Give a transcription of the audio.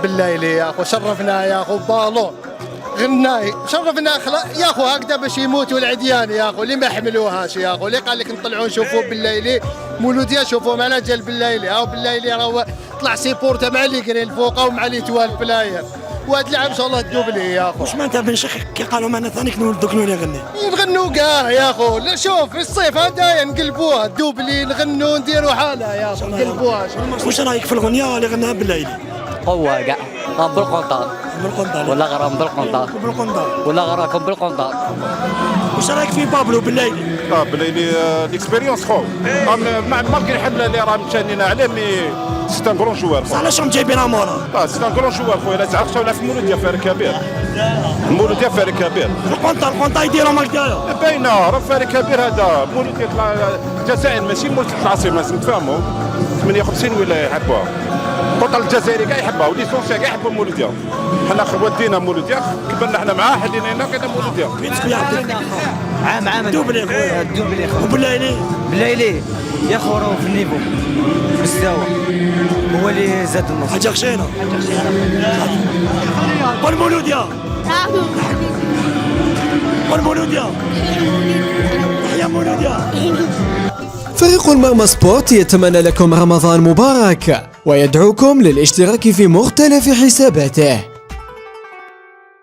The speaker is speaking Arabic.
بالليل يا اخو شرفنا يا اخو بالون غناي شرفنا يا اخو هكذا باش يموتوا العديان يا اخو اللي ما حملوهاش يا اخو اللي قال لك نطلعوا نشوفوا بالليل مولوديه شوفوا معنا جال بالليل او بالليل راه طلع سيبورتا مع اللي قري الفوق ومع اللي 12 بلاير وهاد اللعب ان شاء الله تدوبلي يا اخو. واش معناتها بن شيخ كي قالوا معنا ثاني دوك نولي نغني نغنوا كاع يا اخو. لا شوف في الصيف هدايا نقلبوها دوبلي نغنوا نديروا حالها يا اخو نقلبوها. واش رايك في الاغنيه اللي غناها بالليل؟ قوة كاع بالقنطار ولا غرام بالقنطار ولا غراكم بالقنطار. واش رايك في بابلو بالليل؟ بالليل ليكسبيريونس خو مالكي الحمله اللي راه متشانين عليه مي سي ان كرون جوار. علاش راهم جايبينها مورا؟ سي ان كرون جوار خويا. لا تعرفش ولا في المولوديه فارق كبير. المولوديه فارق كبير. القنطار يديروا هكذايا باينه راه فارق كبير. هذا المولوديه الجزائر ماشي مولوديه العاصمه لازم تفهموا. 58 ولايه يحبوها. القطر الجزائري كاع يحبها وليسونسيا كاع يحبوا المولوديه. حنا ودينا مولوديه كبرنا حنا معاه حلينا هنا كذا مولوديه. عام دوبلي خويا دوبلي خويا. وبالليلي يا خو راهو في النيفو مستوى هو اللي زاد النص. حاجه خشينه والمولوديه يا مولوديه. فريق المرمى سبورت يتمنى لكم رمضان مبارك ويدعوكم للاشتراك في مختلف حساباته.